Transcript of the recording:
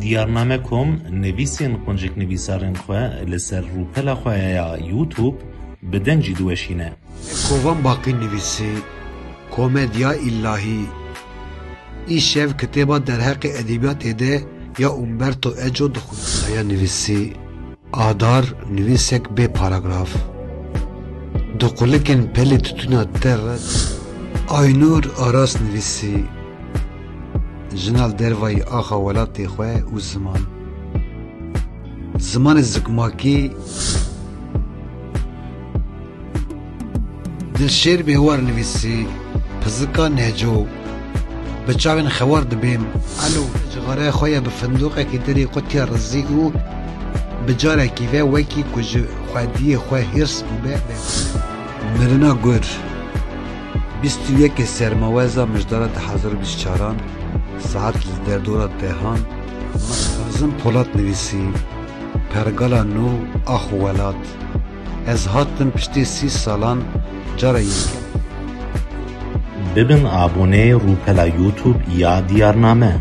دیارنامه کم نویسین قنجک نویسارن خواه لسر روپلا خواه یا یوتیوب بدنجی دوشینه. کوان باقی نویسی کمدیا الهی ای شف کتابا در حق ادبیات ده یا اومبرتو اجو دخون یا نویسی آدار نویسک به پاراگراف دقلکن پلی تتونا ترد آینور آراس نویسی جنال دروای آخا ولاتی خواه و زمان زکماکی دلشیر بهوار نویسی پزکا نهجو بچاوین خوار دبیم الو جغاره خواه بفندوقه که دری قطیا رزی او بجاره کیوه وکی کج خوادی خواه هرس بوبه مرنا گر 21 سرموازا مجدارت 1024 ساعت در دورت دهان مخزن پولات نویسی پرگالا نو آخو ولاد از هاتم پشتی 30 سالان جاره یکم ببن آبونه روپلا یوتیوب یا دیارنامه.